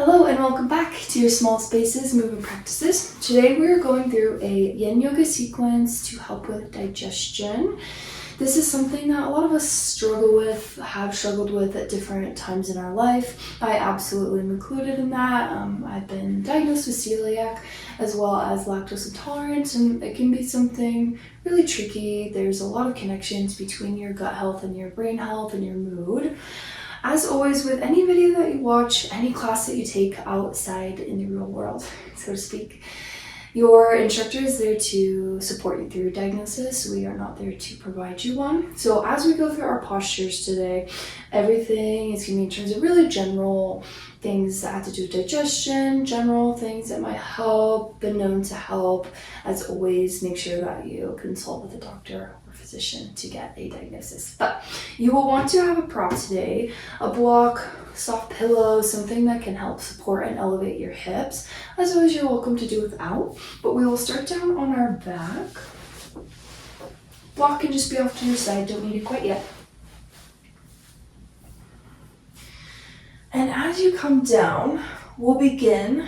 Hello and welcome back to your Small Spaces Movement Practices. Today we're going through a yin yoga sequence to help with digestion. This is something that a lot of us have struggled with at different times in our life. I absolutely am included in that. I've been diagnosed with celiac as well as lactose intolerance, and it can be something really tricky. There's a lot of connections between your gut health and your brain health and your mood. As always, with any video that you watch, any class that you take outside in the real world, so to speak, your instructor is there to support you through your diagnosis. We are not there to provide you one. So as we go through our postures today, everything is going to be in terms of really general things that have to do with digestion, general things that might help, been known to help. As always, make sure that you consult with a doctor or physician to get a diagnosis. But you will want to have a prop today, a block, soft pillow, something that can help support and elevate your hips. As always, you're welcome to do without, but we will start down on our back. Block can just be off to your side, don't need it quite yet. And as you come down, we'll begin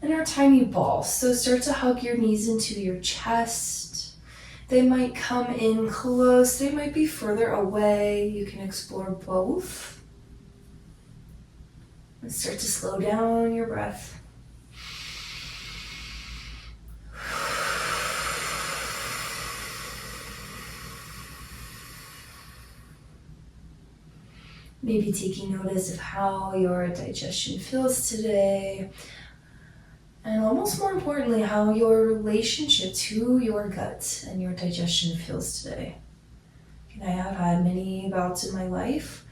in our tiny ball. So start to hug your knees into your chest. They might come in close, they might be further away. You can explore both. And start to slow down your breath. Maybe taking notice of how your digestion feels today, and almost more importantly, how your relationship to your gut and your digestion feels today. And I have had many bouts in my life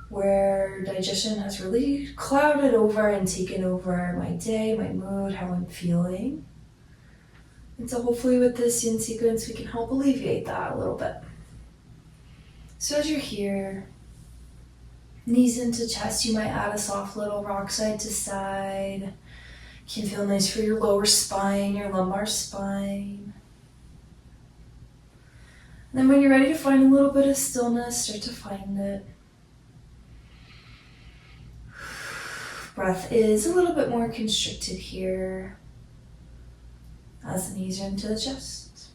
where digestion has really clouded over and taken over my day, my mood, how I'm feeling. And so hopefully with this yin sequence, we can help alleviate that a little bit. So as you're here, knees into chest, you might add a soft little rock side to side. Can feel nice for your lower spine, your lumbar spine. And then when you're ready to find a little bit of stillness, start to find it. Breath is a little bit more constricted here as the knees are into the chest.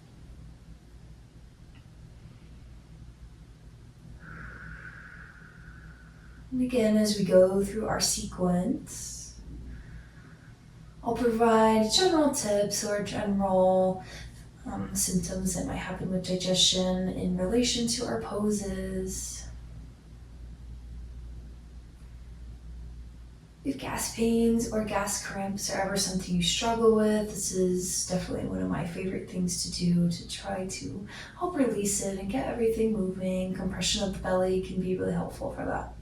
And again, as we go through our sequence, I'll provide general tips or general symptoms that might happen with digestion in relation to our poses. If gas pains or gas cramps are ever something you struggle with, this is definitely one of my favorite things to do to try to help release it and get everything moving. Compression of the belly can be really helpful for that.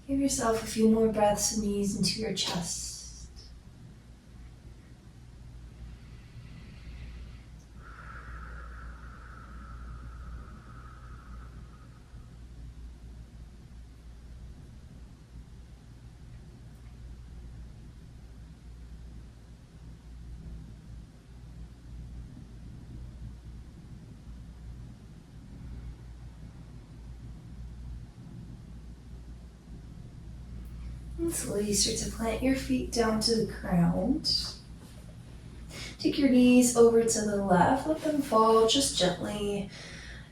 Give yourself a few more breaths, knees into your chest. And slowly start to plant your feet down to the ground. Take your knees over to the left, let them fall just gently.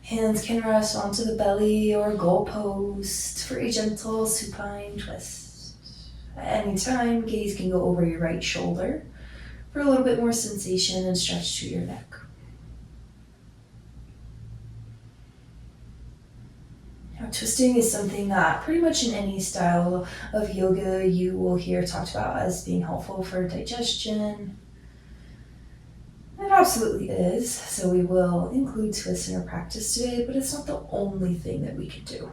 Hands can rest onto the belly or goalpost for a gentle supine twist. At any time, gaze can go over your right shoulder for a little bit more sensation and stretch to your neck. Now, twisting is something that pretty much in any style of yoga you will hear talked about as being helpful for digestion. It absolutely is, so we will include twists in our practice today, but it's not the only thing that we can do.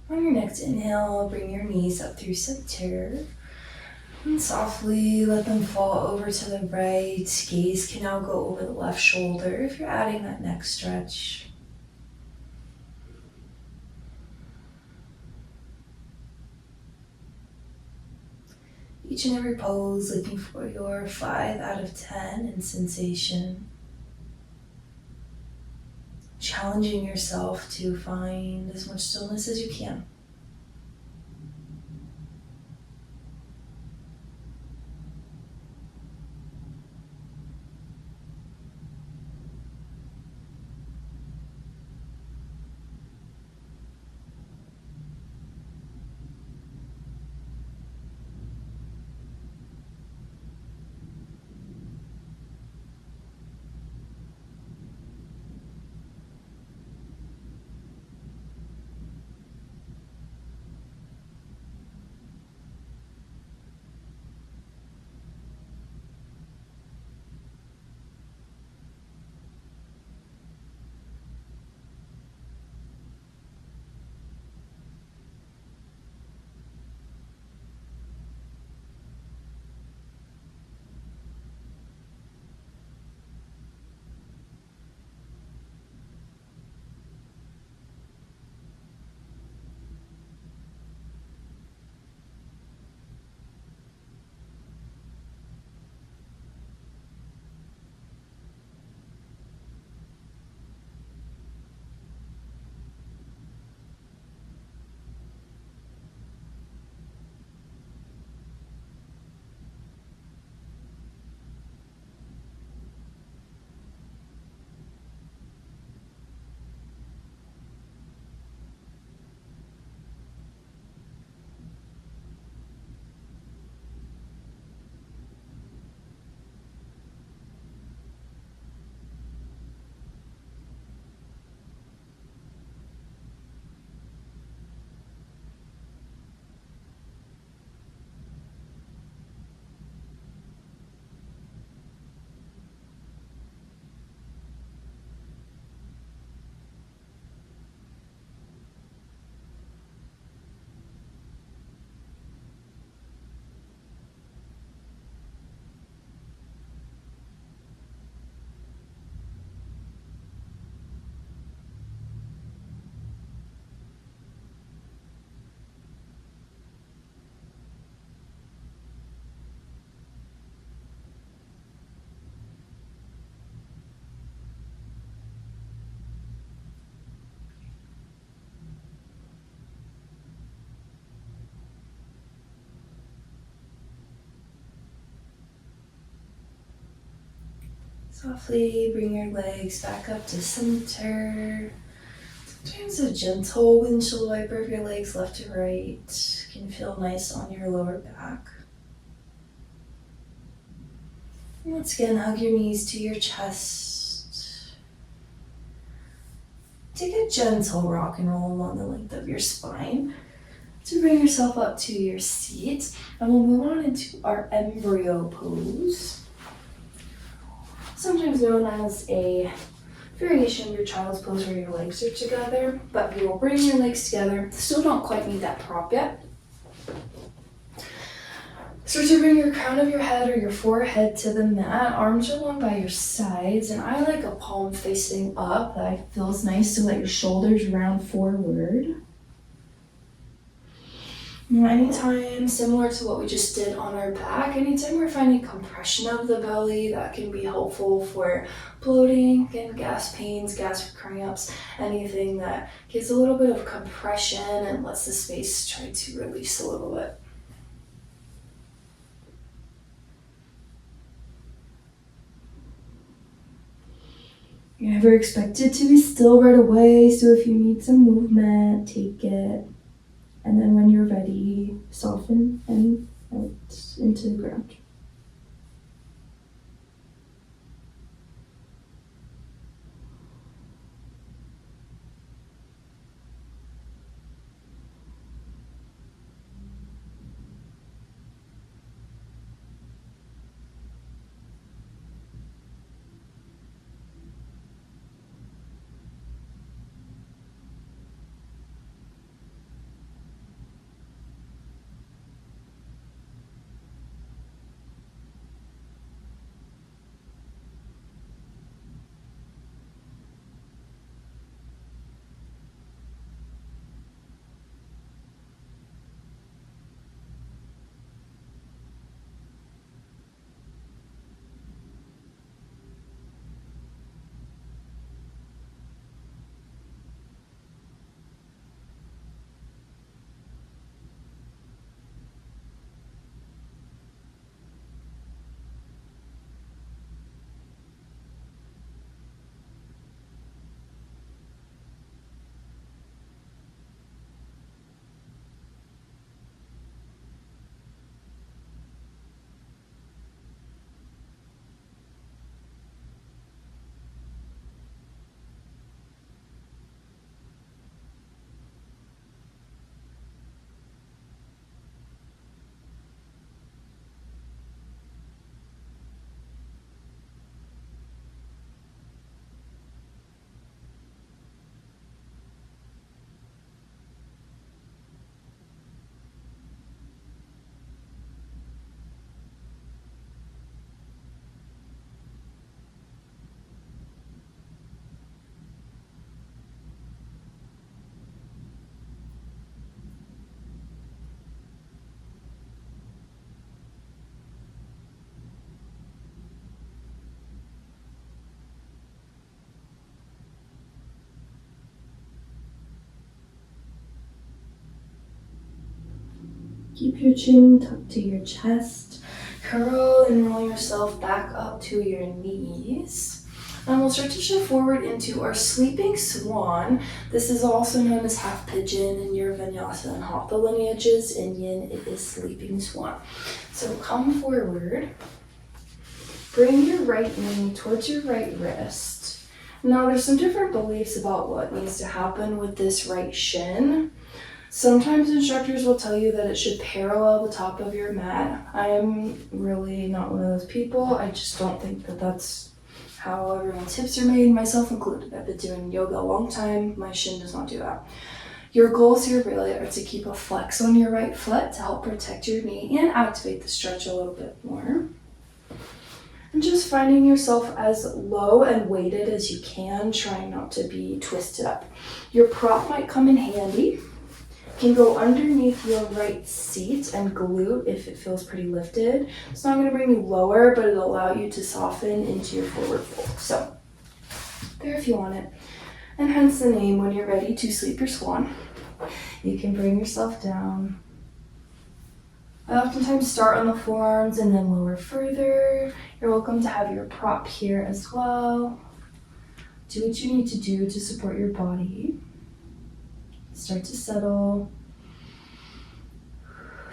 On your next inhale, bring your knees up through center. And softly let them fall over to the right. Gaze can now go over the left shoulder if you're adding that neck stretch. Each and every pose looking for your 5 out of 10 in sensation. Challenging yourself to find as much stillness as you can. Softly bring your legs back up to center. Sometimes a gentle windshield wiper of your legs left to right can feel nice on your lower back. And once again, hug your knees to your chest. Take a gentle rock and roll along the length of your spine to bring yourself up to your seat. And we'll move on into our embryo pose. Sometimes known as a variation of your child's pose where your legs are together, but you will bring your legs together. Still don't quite need that prop yet. Start to bring your crown of your head or your forehead to the mat. Arms are long by your sides, and I like a palm facing up. That feels nice to let your shoulders round forward. Anytime, similar to what we just did on our back, anytime we're finding compression of the belly, that can be helpful for bloating, again, gas pains, gas cramps, anything that gives a little bit of compression and lets the space try to release a little bit. You're never expected to be still right away, so if you need some movement, take it. And then when you're ready, soften and out into the ground. Keep your chin tucked to your chest. Curl and roll yourself back up to your knees. And we'll start to shift forward into our sleeping swan. This is also known as half pigeon in your vinyasa and hatha lineages. In yin, it is sleeping swan. So come forward. Bring your right knee towards your right wrist. Now there's some different beliefs about what needs to happen with this right shin. Sometimes instructors will tell you that it should parallel the top of your mat. I am really not one of those people. I just don't think that that's how everyone's hips are made, myself included. I've been doing yoga a long time. My shin does not do that. Your goals here really are to keep a flex on your right foot to help protect your knee and activate the stretch a little bit more. And just finding yourself as low and weighted as you can, trying not to be twisted up. Your prop might come in handy. Can go underneath your right seat and glute if it feels pretty lifted. It's not going to bring you lower, but it'll allow you to soften into your forward fold. So there if you want it. And hence the name, when you're ready to sleep your swan, you can bring yourself down. I oftentimes start on the forearms and then lower further. You're welcome to have your prop here as well. Do what you need to do to support your body. Start to settle.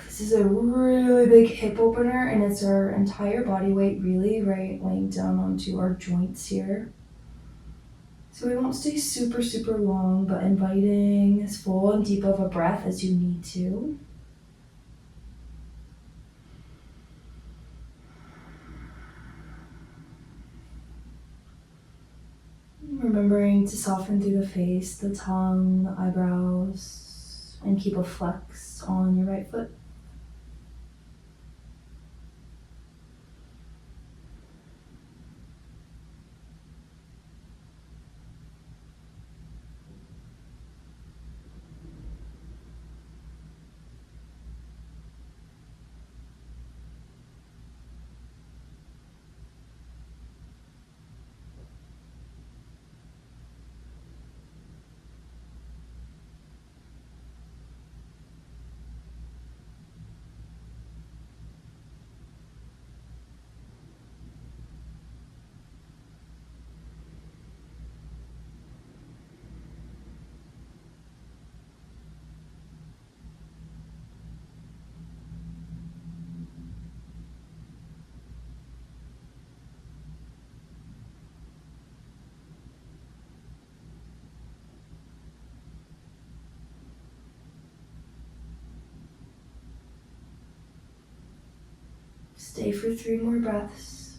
This is a really big hip opener, and it's our entire body weight really laying down onto our joints here. So we won't stay super, super long, but inviting as full and deep of a breath as you need to. Remembering to soften through the face, the tongue, the eyebrows, and keep a flex on your right foot. Stay for 3 more breaths.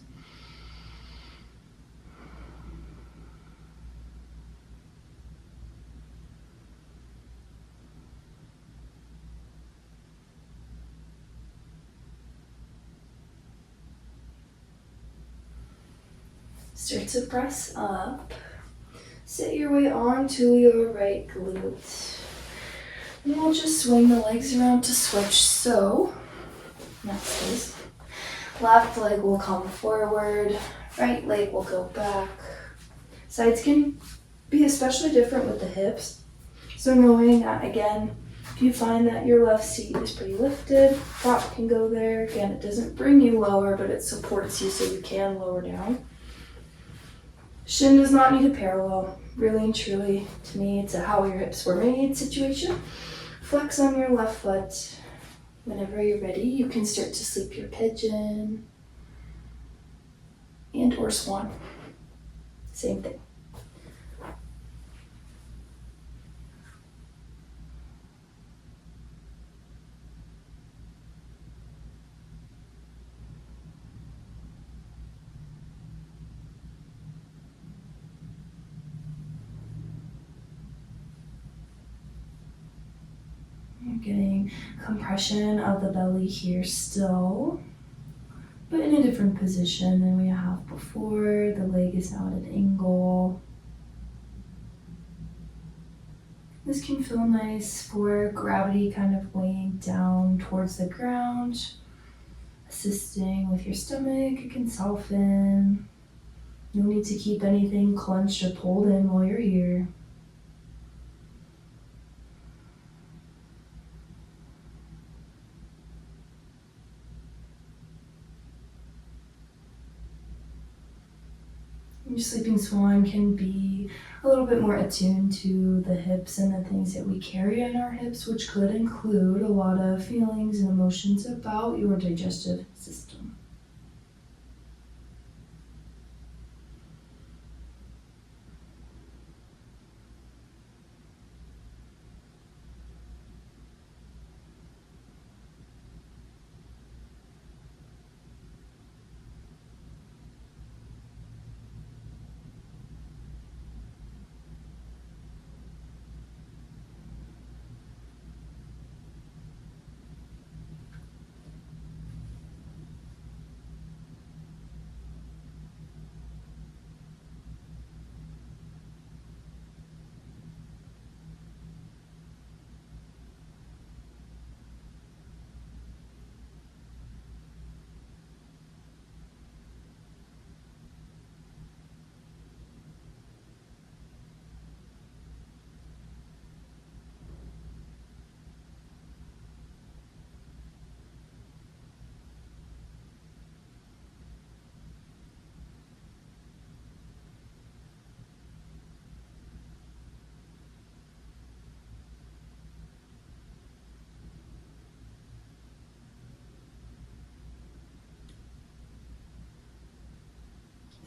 Start to press up. Sit your way onto your right glute. And we'll just swing the legs around to switch. So, next is left leg will come forward, right leg will go back. Sides can be especially different with the hips. So knowing that, again, if you find that your left seat is pretty lifted, prop can go there. Again, it doesn't bring you lower, but it supports you so you can lower down. Shin does not need a parallel. Really and truly, to me, it's a how your hips were made situation. Flex on your left foot. Whenever you're ready, you can start to sleep your pigeon and or swan. Same thing. You're getting compression of the belly here still, but in a different position than we have before. The leg is now at an angle. This can feel nice for gravity kind of weighing down towards the ground, assisting with your stomach. It can soften. No need to keep anything clenched or pulled in while you're here. Your sleeping swan can be a little bit more attuned to the hips and the things that we carry on our hips, which could include a lot of feelings and emotions about your digestive system.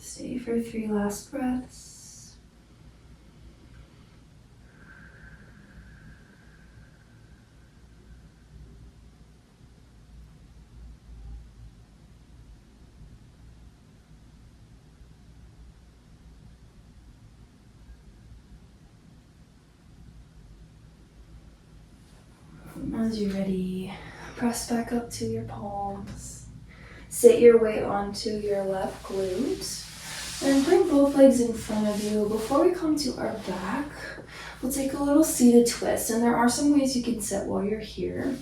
Stay for 3 last breaths. As you're ready, press back up to your palms. Sit your weight onto your left glute. And bring both legs in front of you. Before we come to our back, we'll take a little seated twist. And there are some ways you can sit while you're here.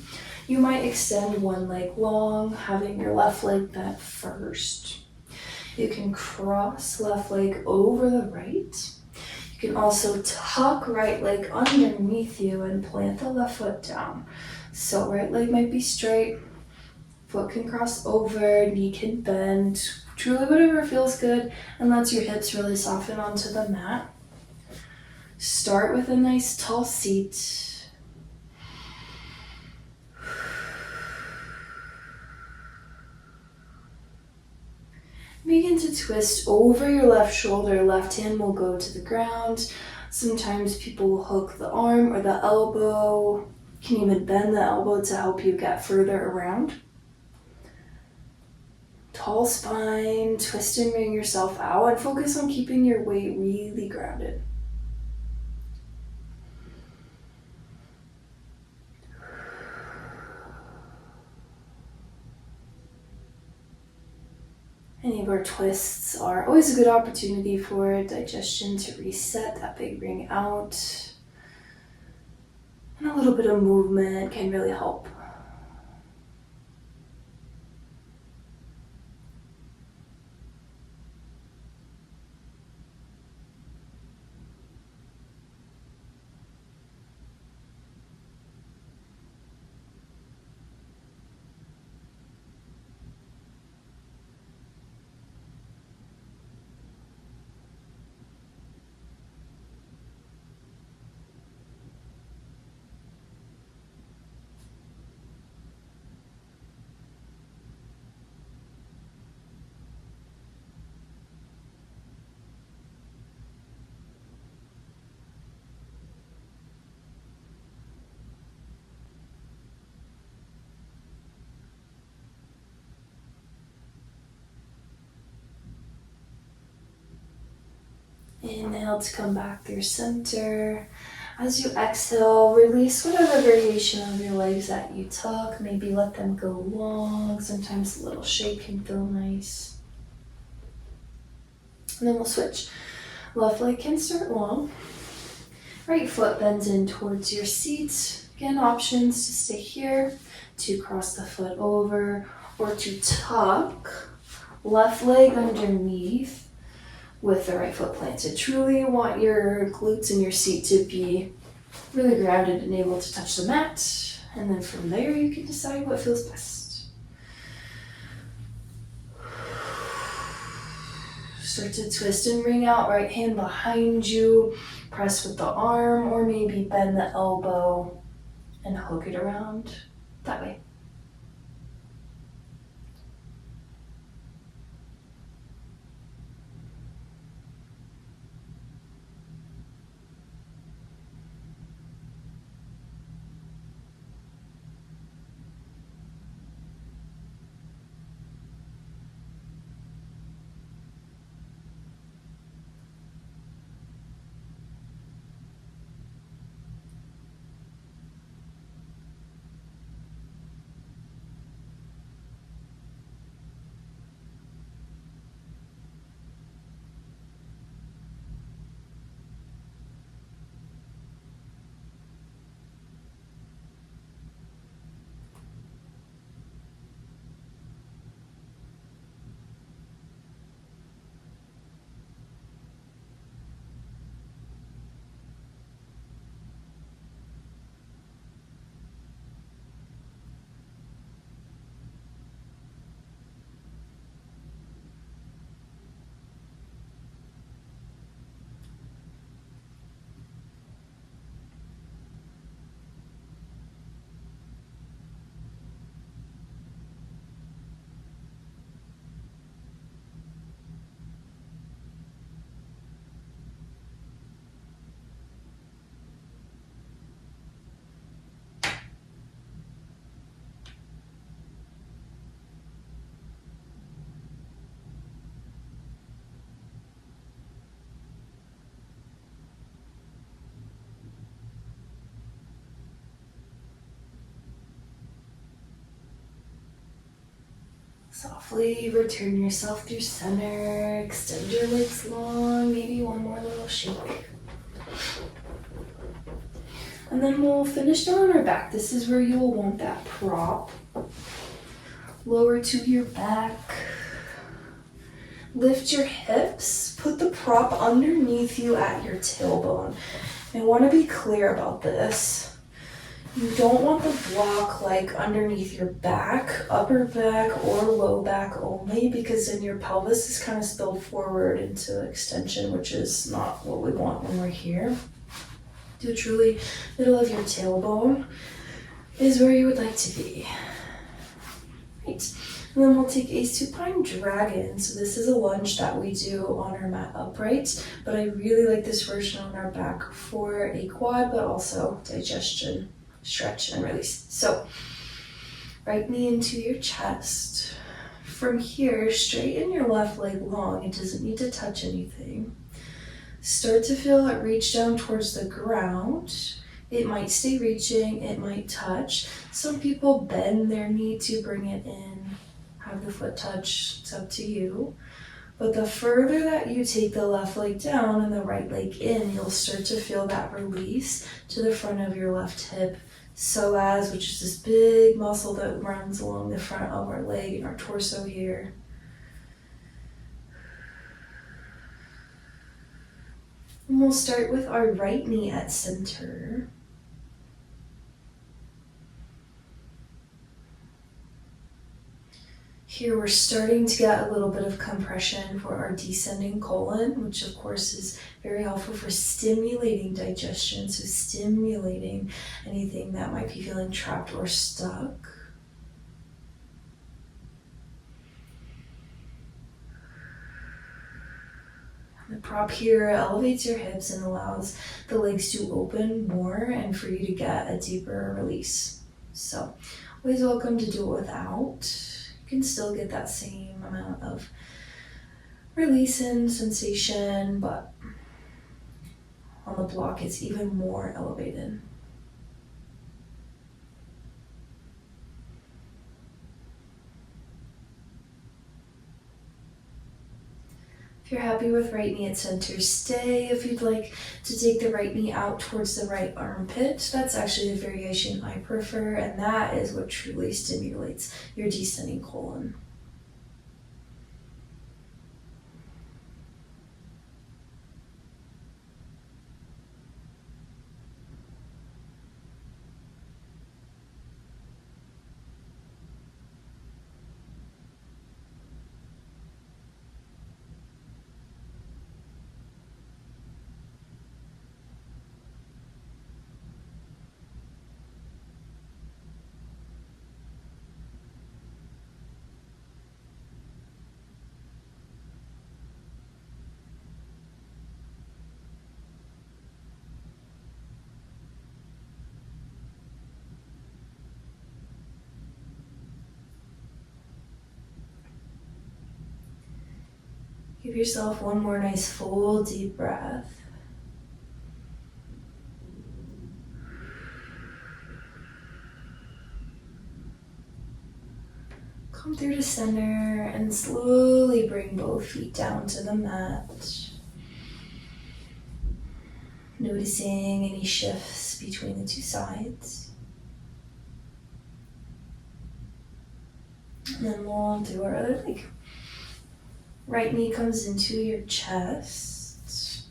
You might extend one leg long, having your left leg bent first. You can cross left leg over the right. You can also tuck right leg underneath you and plant the left foot down. So right leg might be straight, foot can cross over, knee can bend. Truly whatever feels good and lets your hips really soften onto the mat. Start with a nice tall seat. Begin to twist over your left shoulder. Left hand will go to the ground. Sometimes people will hook the arm or the elbow. You can even bend the elbow to help you get further around. Tall spine, twist and bring yourself out and focus on keeping your weight really grounded. Any of our twists are always a good opportunity for digestion to reset that big ring out. And a little bit of movement can really help. Inhale to come back through center. As you exhale, release whatever variation of your legs that you took. Maybe let them go long. Sometimes a little shake can feel nice. And then we'll switch. Left leg can start long. Right foot bends in towards your seat. Again, options to stay here, to cross the foot over, or to tuck left leg underneath with the right foot planted. Truly you want your glutes and your seat to be really grounded and able to touch the mat. And then from there you can decide what feels best. Start to twist and bring out right hand behind you. Press with the arm, or maybe bend the elbow and hook it around that way. Softly return yourself through center, extend your legs long, maybe one more little shake. And then we'll finish down on our back. This is where you will want that prop. Lower to your back. Lift your hips, put the prop underneath you at your tailbone. I want to be clear about this. You don't want the block like underneath your back, upper back or low back only, because then your pelvis is kind of spilled forward into extension, which is not what we want when we're here. Do truly middle of your tailbone is where you would like to be. Right. And then we'll take a supine dragon. So this is a lunge that we do on our mat upright, but I really like this version on our back for a quad, but also digestion. Stretch and release. So right knee into your chest. From here, straighten your left leg long. It doesn't need to touch anything. Start to feel it reach down towards the ground. It might stay reaching, it might touch. Some people bend their knee to bring it in, have the foot touch, it's up to you. But the further that you take the left leg down and the right leg in, you'll start to feel that release to the front of your left hip. Psoas, which is this big muscle that runs along the front of our leg and our torso here. And we'll start with our right knee at center. Here we're starting to get a little bit of compression for our descending colon, which of course is very helpful for stimulating digestion, so stimulating anything that might be feeling trapped or stuck. The prop here elevates your hips and allows the legs to open more and for you to get a deeper release. So always welcome to do it without. You can still get that same amount of release and sensation, but on the block it's even more elevated. If you're happy with right knee at center, stay. If you'd like to take the right knee out towards the right armpit, that's actually the variation I prefer, and that is what truly stimulates your descending colon. Give yourself one more nice full deep breath. Come through to center and slowly bring both feet down to the mat. Noticing any shifts between the two sides. And then long through our other leg. Right knee comes into your chest.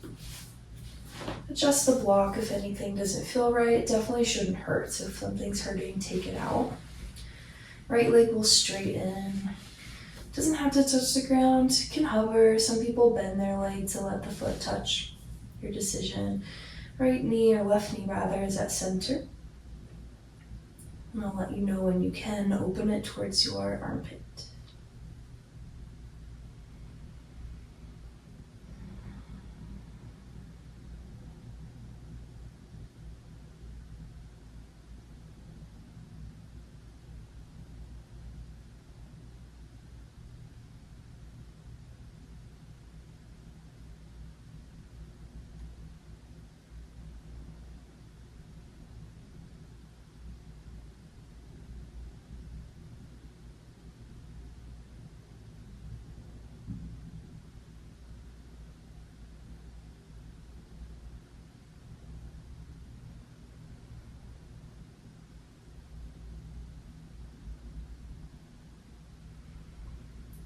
Adjust the block if anything doesn't feel right. It definitely shouldn't hurt, so if something's hurting, take it out. Right leg will straighten. Doesn't have to touch the ground. It can hover. Some people bend their leg to let the foot touch. Your decision. Right knee, or left knee rather, is at center. And I'll let you know when you can open it towards your armpit.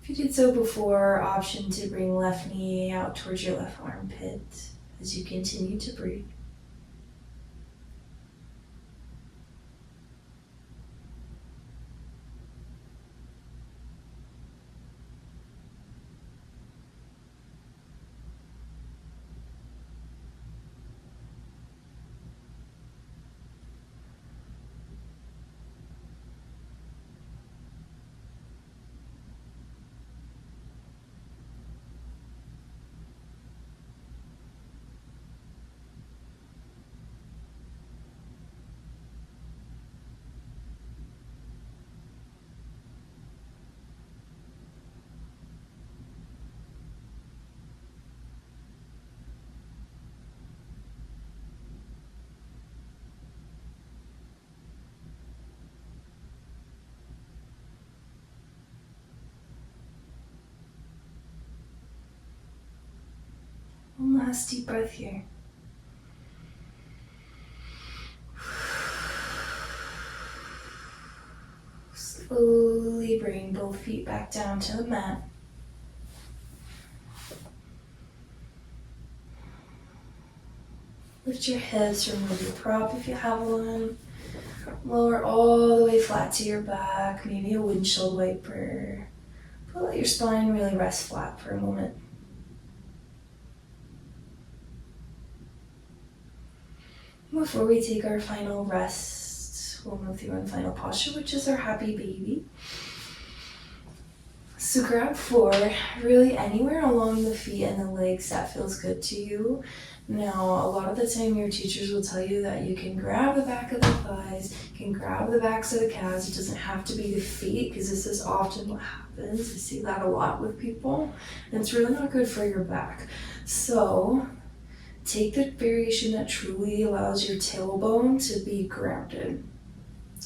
If you did so before, option to bring left knee out towards your left armpit as you continue to breathe. One last deep breath here. Slowly bring both feet back down to the mat. Lift your hips, remove your prop if you have one. Lower all the way flat to your back, maybe a windshield wiper. But let your spine really rest flat for a moment. Before we take our final rest, we'll move through one final posture, which is our happy baby. So grab four, really anywhere along the feet and the legs that feels good to you. Now, a lot of the time your teachers will tell you that you can grab the back of the thighs, you can grab the backs of the calves. It doesn't have to be the feet, because this is often what happens. I see that a lot with people, and it's really not good for your back. So take the variation that truly allows your tailbone to be grounded.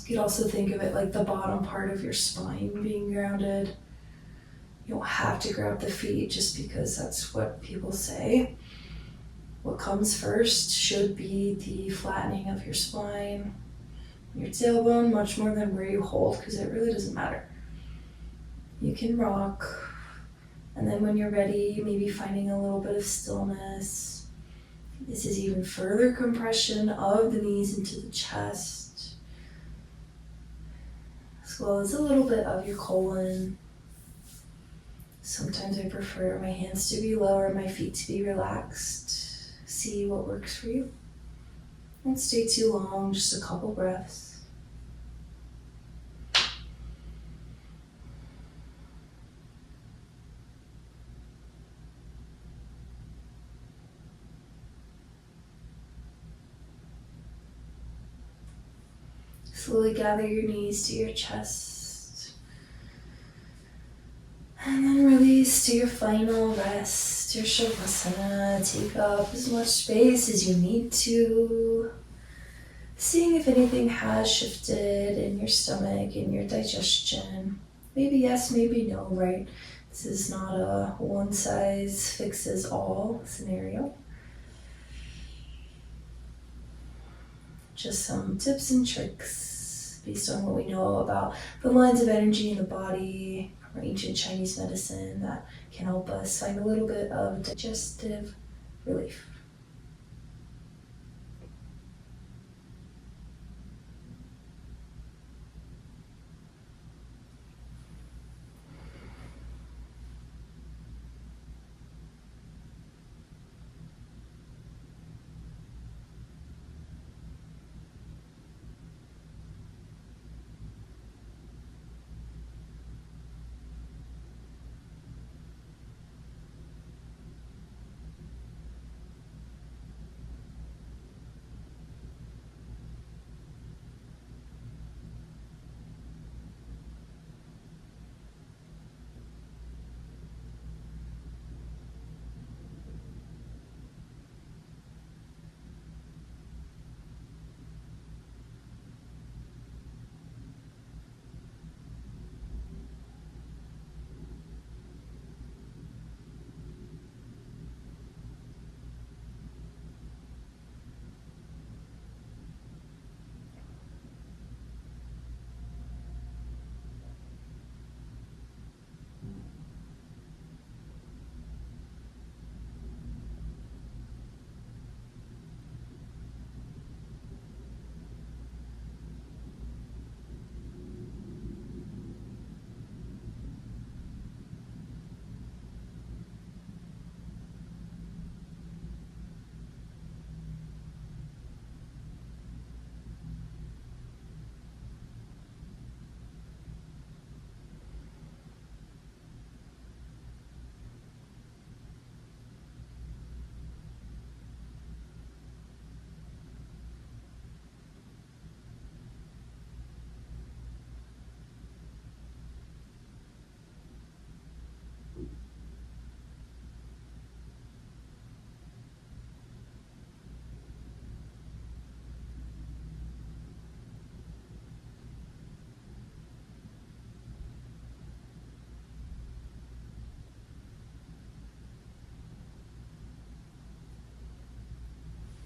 You could also think of it like the bottom part of your spine being grounded. You don't have to grab the feet just because that's what people say. What comes first should be the flattening of your spine, your tailbone, much more than where you hold, because it really doesn't matter. You can rock, and then when you're ready, maybe finding a little bit of stillness. This is even further compression of the knees into the chest, as well as a little bit of your colon. Sometimes I prefer my hands to be lower, my feet to be relaxed. See what works for you. Don't stay too long, just a couple breaths. Slowly gather your knees to your chest. And then release release to your final rest, your Shavasana. Take up as much space as you need to. Seeing if anything has shifted in your stomach, in your digestion. Maybe yes, maybe no, right? This is not a one size fixes all scenario. Just some tips and tricks based on what we know about the lines of energy in the body from ancient Chinese medicine that can help us find a little bit of digestive relief.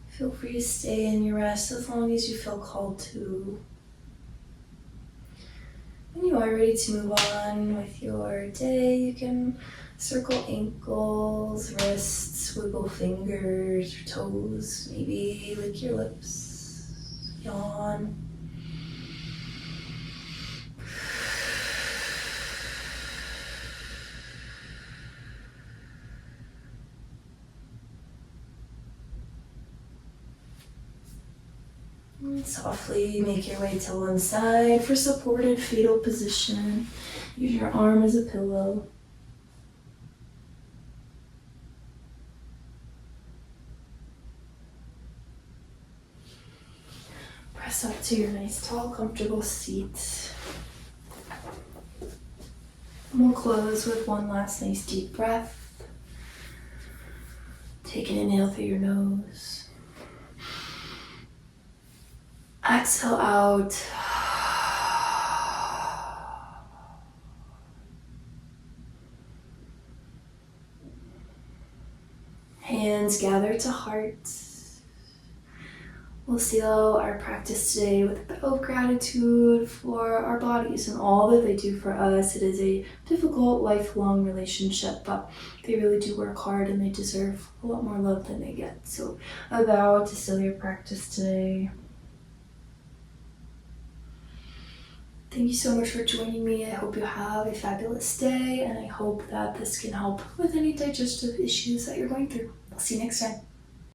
Feel free to stay in your rest as long as you feel called to. When you are ready to move on with your day, you can circle ankles, wrists, wiggle fingers or toes, maybe lick your lips, yawn. And softly make your way to one side for supported fetal position. Use your arm as a pillow. Press up to your nice, tall, comfortable seat. And we'll close with one last nice deep breath. Take an inhale through your nose. Exhale out. Hands gather to heart. We'll seal our practice today with a bit of gratitude for our bodies and all that they do for us. It is a difficult, lifelong relationship, but they really do work hard and they deserve a lot more love than they get. So a vow to seal your practice today. Thank you so much for joining me. I hope you have a fabulous day, and I hope that this can help with any digestive issues that you're going through. I'll see you next time.